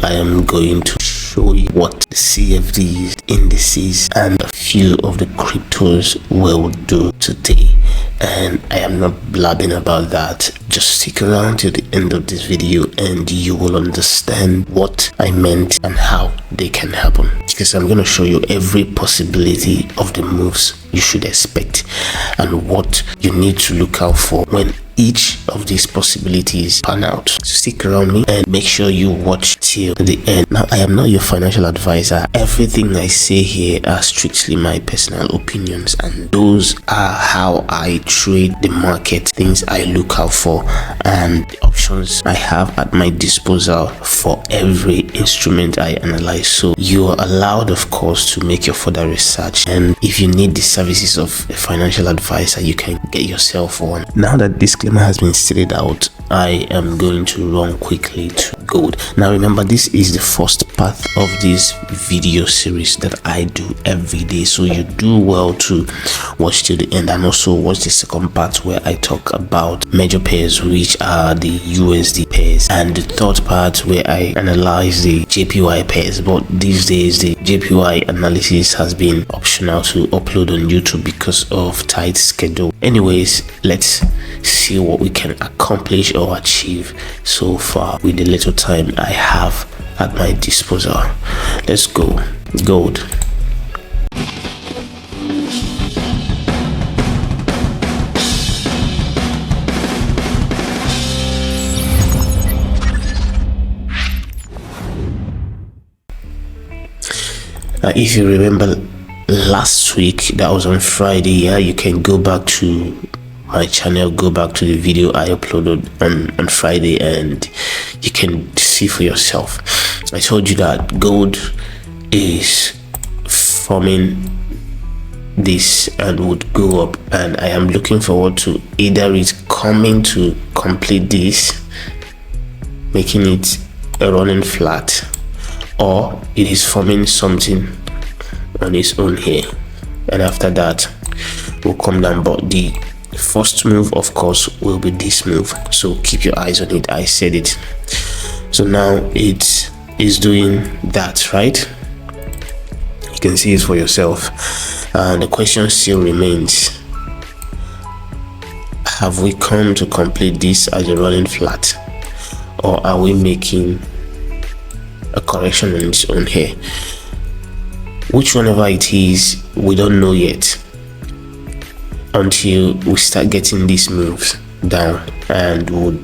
I am going to show you what the CFDs, indices, and a few of the cryptos will do today. And I am not blabbing about that. Just stick around till the end of this video and you will understand what I meant and how they can happen, because I'm going to show you every possibility of the moves you should expect and what you need to look out for when each of these possibilities pan out. So stick around me and make sure you watch till the end. Now, I am not your financial advisor. Everything I say here are strictly my personal opinions, and those are how I trade the market, things I look out for, and the options I have at my disposal for every instrument I analyze. So you are allowed, of course, to make your further research, and if you need the services of a financial advisor, you can get yourself one. Now that disclaimer has been stated out, I am going to run quickly to gold. Now remember, this is the first part of this video series that I do every day, so you do well to watch till the end, and also watch the second part where I talk about major pairs, which are the USD pairs, and the third part where I analyze the JPY pairs. But these days the JPY analysis has been optional to upload on YouTube because of tight schedule. Anyways, let's see what we can accomplish or achieve so far with the little time I have at my disposal. Let's go. Gold. If you remember last week, that was on Friday, yeah, you can go back to my channel, go back to the video I uploaded on Friday, and you can see for yourself. I told you that gold is forming this and would go up, and I am looking forward to either it coming to complete this, making it a running flat, or it is forming something on its own here, and after that will come down. But the first move, of course, will be this move, so keep your eyes on it. I said it. So now it is doing that, right? You can see it for yourself, and the question still remains: have we come to complete this as a running flat, or are we making a correction on its own here? Which whenever it is, we don't know yet until we start getting these moves down, and we'll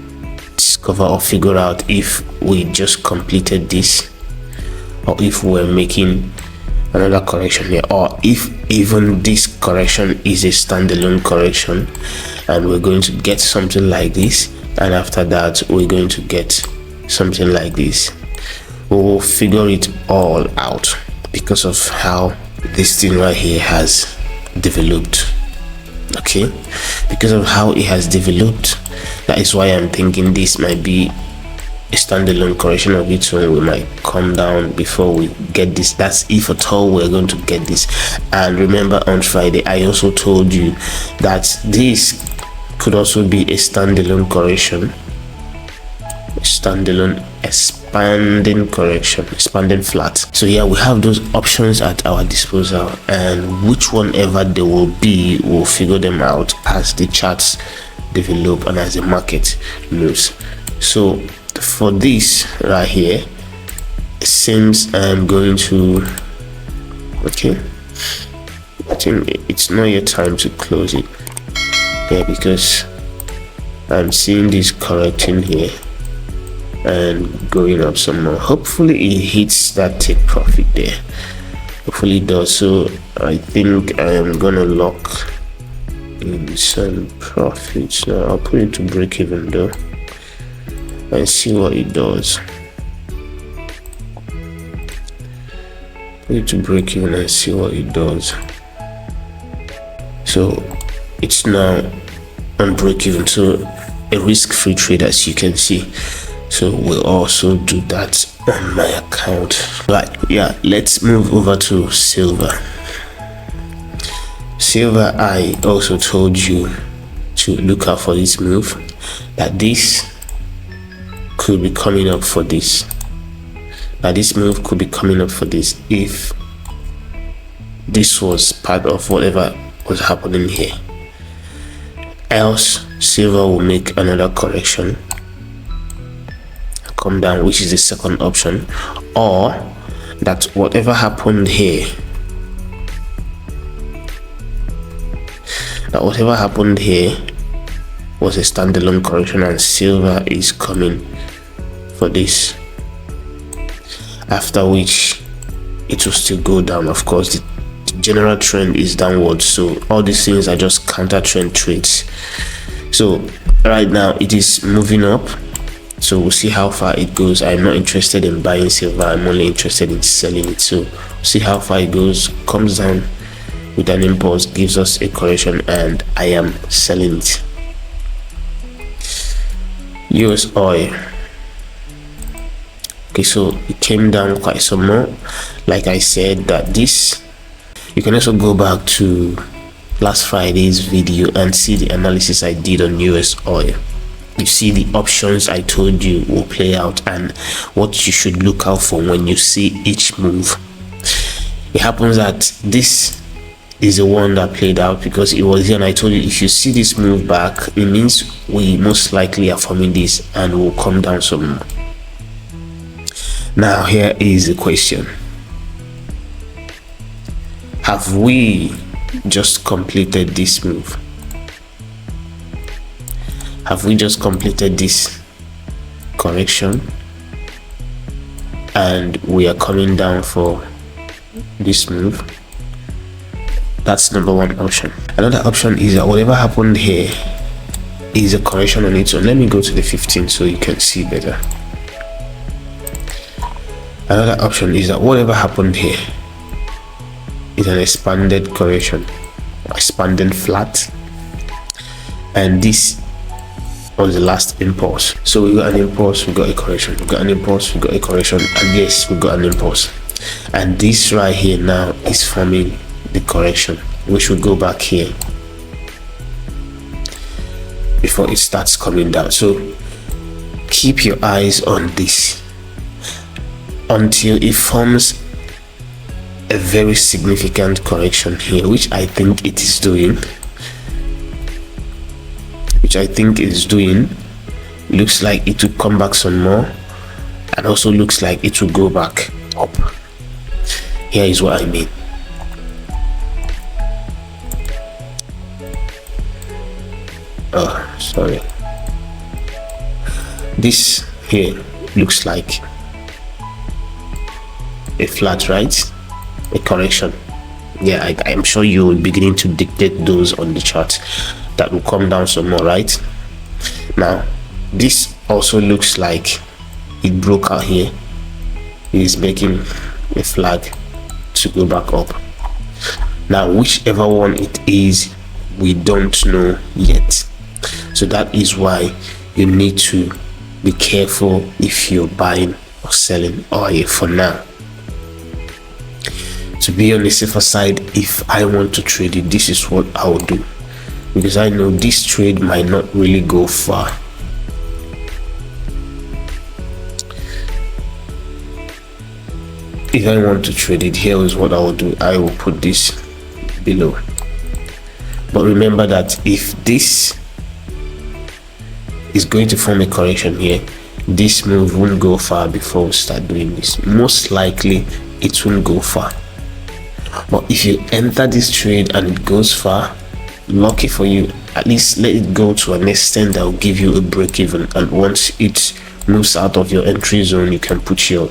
discover or figure out if we just completed this, or if we're making another correction here, or if even this correction is a standalone correction and we're going to get something like this, and after that we're going to get something like this. We will figure it all out because of how this thing right here has developed. Okay, because of how it has developed, that is why I'm thinking this might be a standalone correction of its own. We might come down before we get this. That's if at all we're going to get this. And remember, on Friday I also told you that this could also be a standalone correction, standalone expanding correction, expanding flat. So yeah, we have those options at our disposal, and which one ever they will be, we'll figure them out as the charts develop and as the market moves. So for this right here, it seems I'm going to, okay, I think it's not yet time to close it, yeah, because I'm seeing this correcting here and going up some more. Hopefully it hits that take profit there. Hopefully it does. So I think I am gonna lock in some profits. Now I'll put it to break even though and see what it does. Put it to break even and see what it does. So it's now on break even, so a risk-free trade, as you can see. So we'll also do that on my account. Right, yeah, let's move over to silver. Silver, I also told you to look out for this move, that this could be coming up for this Now this move could be coming up for this if this was part of whatever was happening here. Else silver will make another correction, come down, which is the second option, or that whatever happened here, was a standalone correction and silver is coming for this, after which it will still go down. Of course, the general trend is downward, so all these things are just counter trend trades. So right now it is moving up, so we'll see how far it goes. I'm not interested in buying silver, I'm only interested in selling it. So see how far it goes, comes down with an impulse, gives us a correction, and I am selling it. US oil. Okay, so it came down quite some more. Like I said, that this, you can also go back to last Friday's video and see the analysis I did on US oil. You see the options I told you will play out and what you should look out for when you see each move. It happens that this is the one that played out because it was here, and I told you if you see this move back, it means we most likely are forming this and will come down some more. Now here is the question: have we just completed this move? Have we just completed this correction and we are coming down for this move? That's number one option. Another option is that whatever happened here is a correction on its own. Let me go to the 15 so you can see better. Another option is that whatever happened here is an expanded correction, expanding flat, and this was the last impulse. So we got an impulse, we got a correction, we got an impulse, we got a correction, and yes, we got an impulse. And this right here now is forming the correction, which will go back here before it starts coming down. So keep your eyes on this until it forms a very significant correction here, which I think it is doing. Looks like it will come back some more, and also looks like it will go back up. Here is what I mean. Oh, sorry. This here looks like a flat, right? A correction. Yeah, I'm sure you're beginning to dictate those on the chart that will come down some more, right? Now this also looks like it broke out here. It is making a flag to go back up. Now whichever one it is, we don't know yet. So that is why you need to be careful if you're buying or selling oil for now. To be on the safer side, if I want to trade it, this is what I will do, because I know this trade might not really go far. If I want to trade it, here is what I will do. I will put this below. But remember that if this is going to form a correction here, this move won't go far before we start doing this. Most likely it won't go far. But if you enter this trade and it goes far, lucky for you, at least let it go to an extent that will give you a break even, and once it moves out of your entry zone, you can put your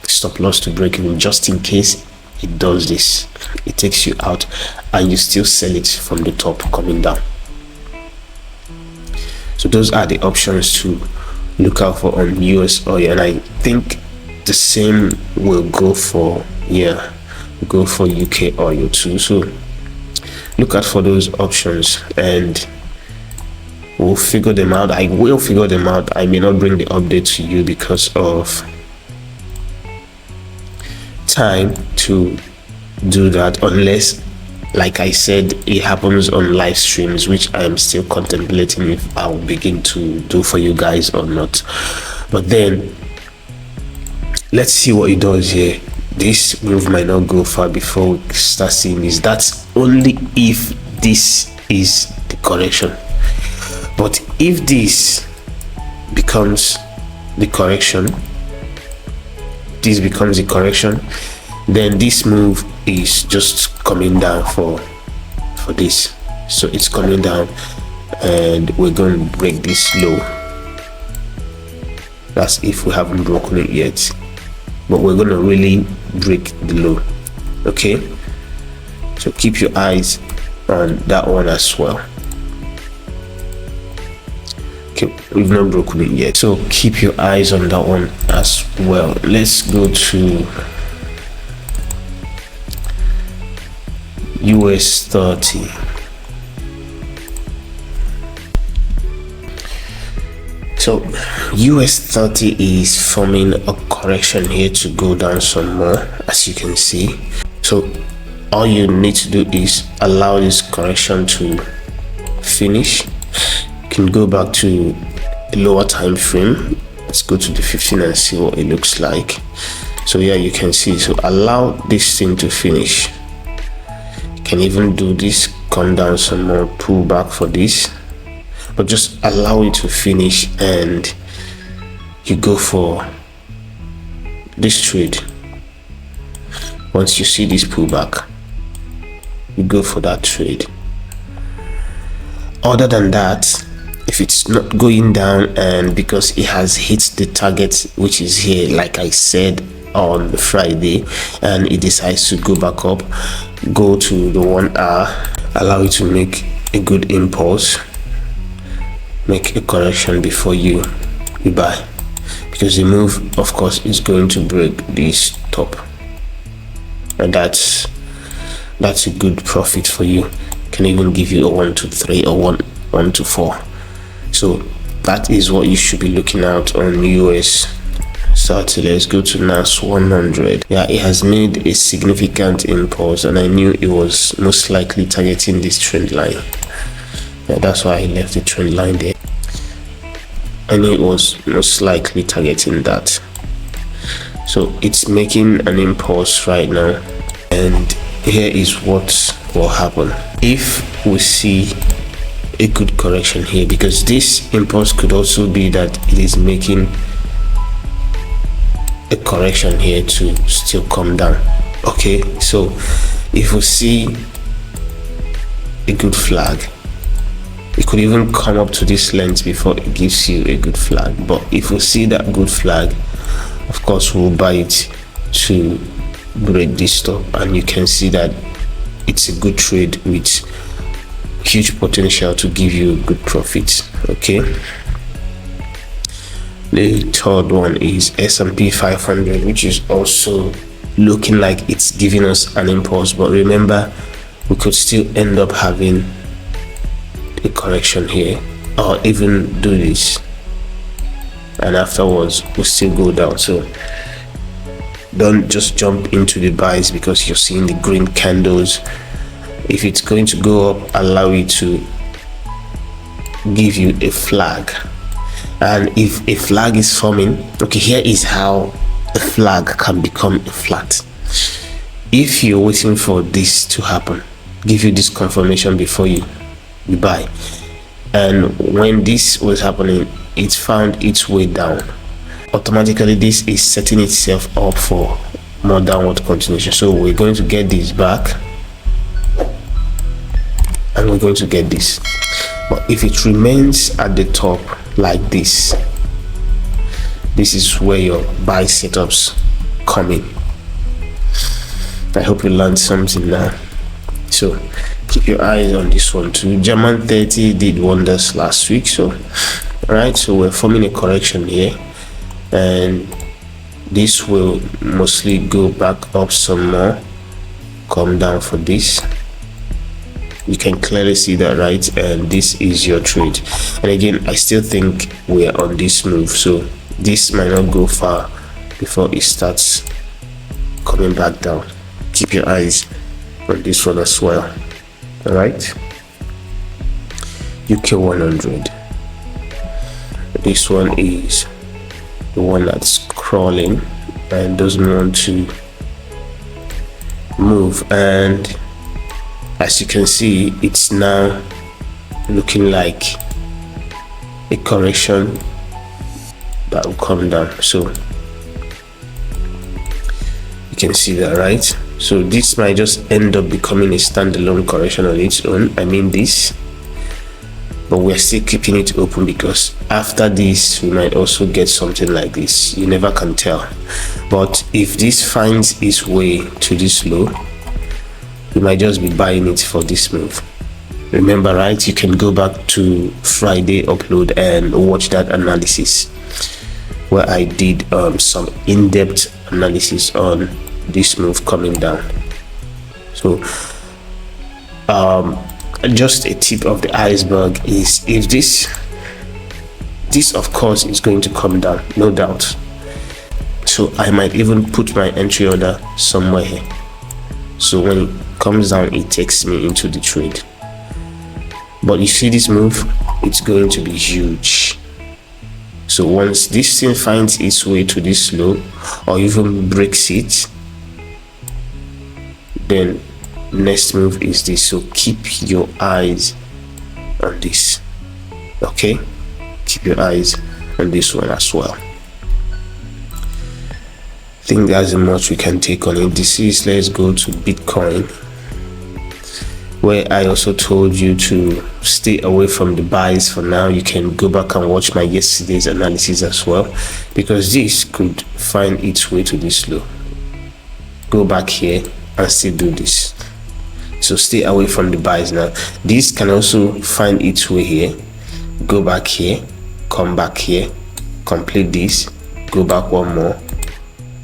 stop loss to break even, just in case it does this. It takes you out and you still sell it from the top coming down. So those are the options to look out for on US oil, and I think the same will go for UK oil too. So look out for those options and we'll figure them out. I will figure them out. I may not bring the update to you because of time to do that, unless, like I said, it happens on live streams, which I am still contemplating if I'll begin to do for you guys or not. But then let's see what it does here. This move might not go far before we start seeing this. That's only if this is the correction. But if this becomes the correction, then this move is just coming down for this. So it's coming down and we're going to break this low. That's if we haven't broken it yet, but we're going to really break the low. Okay, so keep your eyes on that one as well. Okay, we've not broken it yet, so keep your eyes on that one as well. Let's go to US 30. So US 30 is forming a correction here to go down some more, as you can see. So all you need to do is allow this correction to finish. You can go back to a lower time frame. Let's go to the 15 and see what it looks like. So yeah, you can see. So allow this thing to finish. You can even do this, come down some more, pull back for this, but just allow it to finish and you go for this trade. Once you see this pullback, you go for that trade. Other than that, if it's not going down and because it has hit the target, which is here, like I said on Friday, and it decides to go back up, go to the 1 hour, allow it to make a good impulse, make a correction before you buy, because the move of course is going to break this top, and that's a good profit for you. Can even give you a 1 to 3 or 1 to 4. So that is what you should be looking out on US 30. Let's go to NAS 100. Yeah, it has made a significant impulse, and I knew it was most likely targeting this trend line. Yeah, that's why I left the trend line there. I knew it was most likely targeting that. So it's making an impulse right now, and here is what will happen if we see a good correction here, because this impulse could also be that it is making a correction here to still come down. Okay, so if we see a good flag, it could even come up to this length before it gives you a good flag. But if we see that good flag, of course we'll buy it to break this stop, and you can see that it's a good trade with huge potential to give you good profits. Okay, the third one is S&P 500, which is also looking like it's giving us an impulse, but remember, we could still end up having a correction here, or even do this and afterwards we'll still go down. So don't just jump into the buys because you're seeing the green candles. If it's going to go up, allow it to give you a flag. And if a flag is forming, okay, here is how a flag can become a flat. If you're waiting for this to happen, give you this confirmation before you buy, and when this was happening, it found its way down, automatically this is setting itself up for more downward continuation. So we're going to get this back, and we're going to get this. But if it remains at the top like this is where your buy setups come in. I hope you learned something now. So keep your eyes on this one too. German 30 did wonders last week. So all right, so we're forming a correction here, and this will mostly go back up some more, come down for this. You can clearly see that, right? And this is your trade. And again, I still think we're on this move, so this might not go far before it starts coming back down. Keep your eyes on this one as well. All right, UK 100. This one is the one that's crawling. and doesn't want to move, and as you can see, it's now looking like a correction that will come down. So you can see that, right? So this might just end up becoming a standalone correction on its own. I mean this, but we're still keeping it open because after this we might also get something like this. You never can tell. But if this finds its way to this low, we might just be buying it for this move. Remember, right, you can go back to Friday upload and watch that analysis where I did some in-depth analysis on this move coming down. So just a tip of the iceberg is, if this of course is going to come down, no doubt. So I might even put my entry order somewhere here, so when it comes down it takes me into the trade. But you see this move, it's going to be huge. So once this thing finds its way to this low or even breaks it, then next move is this. So keep your eyes on this. Okay, keep your eyes on this one as well. I think that's the much we can take on indices. Let's go to Bitcoin, where I also told you to stay away from the buys for now. You can go back and watch my yesterday's analysis as well, because this could find its way to this low, go back here and still do this. So stay away from the buys now. This can also find its way here, go back here, come back here, complete this, go back one more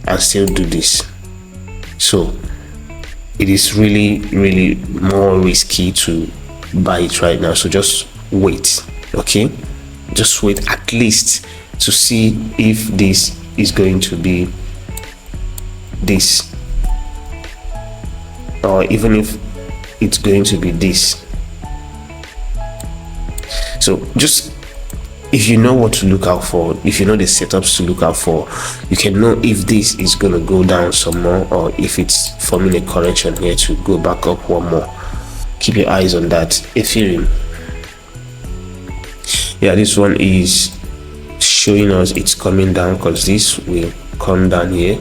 and still do this. So it is really more risky to buy it right now. So just wait. Okay, just wait at least to see if this is going to be this, or even if it's going to be this. So just, if you know what to look out for, if you know the setups to look out for, you can know if this is going to go down some more, or if it's forming a correction here to go back up one more. Keep your eyes on that. Ethereum, yeah, this one is showing us it's coming down, because this will come down here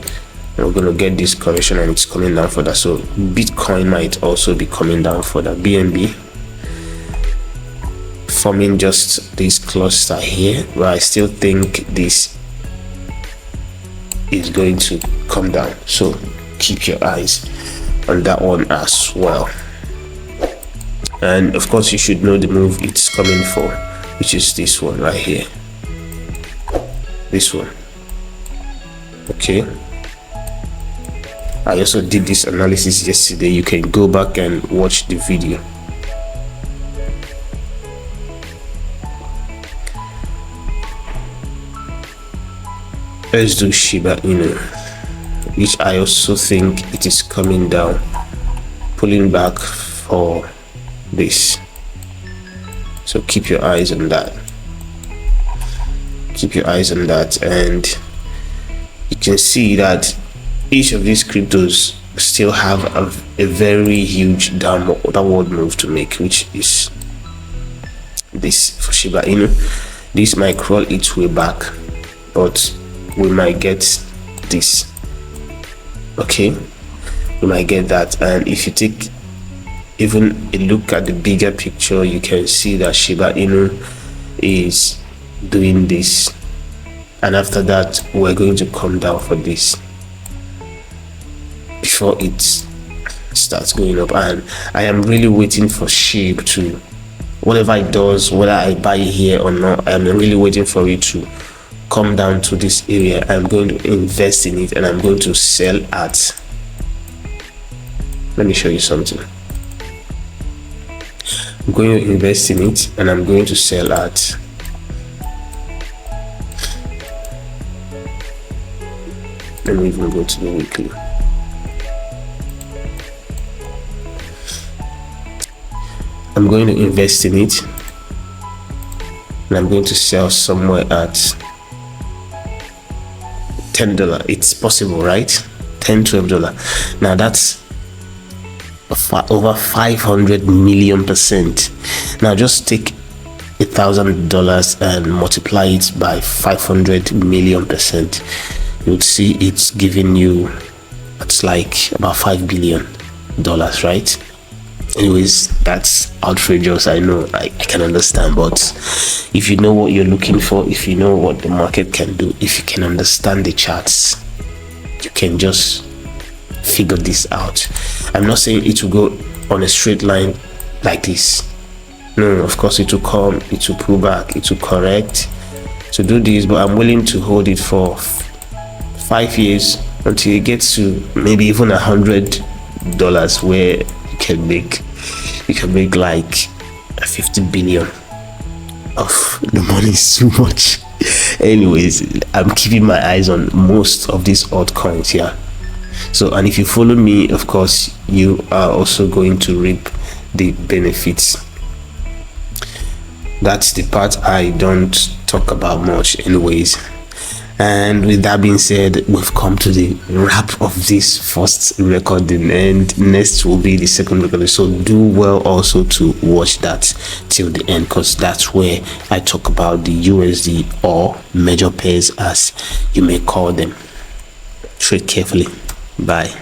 and we're going to get this correction and it's coming down further. So Bitcoin might also be coming down further. BNB forming just this cluster here, but I still think this is going to come down. So keep your eyes on that one as well. And of course you should know the move it's coming for, which is this one right here, this one. Okay, I also did this analysis yesterday. You can go back and watch the video. Let's do Shiba Inu, which I also think it is coming down, pulling back for this. So keep your eyes on that. Keep your eyes on that, and you can see that each of these cryptos still have a very huge downward move to make, which is this for Shiba Inu. This might crawl its way back, but we might get this. Okay, we might get that. And if you take even a look at the bigger picture, you can see that Shiba Inu is doing this, and after that we're going to come down for this before it starts going up. And I am really waiting for SHIB to, whatever it does, whether I buy here or not, I am really waiting for it to come down to this area. I'm going to invest in it and I'm going to sell at, let me show you something. I'm going to invest in it and I'm going to sell at, let me even go to the weekly. I'm going to invest in it and I'm going to sell somewhere at $10. It's possible, right? $10-12. Now that's over 500 million percent. Now just take $1,000 and multiply it by 500 million percent. You'll see it's giving you, it's like about $5 billion, right? Anyways, that's outrageous. I know, I can understand, but if you know what you're looking for, if you know what the market can do, if you can understand the charts, you can just figure this out. I'm not saying it will go on a straight line like this. No, of course it will come, it will pull back, it will correct to do this, but I'm willing to hold it for 5 years until it gets to maybe even $100, where you can make like 50 billion of the money. Is too much. Anyways, I'm keeping my eyes on most of these altcoins here. So, and if you follow me, of course you are also going to reap the benefits. That's the part I don't talk about much anyways. And with that being said, we've come to the wrap of this first recording, and next will be the second recording. So do well also to watch that till the end, because that's where I talk about the USD, or major pairs as you may call them. Trade carefully. Bye.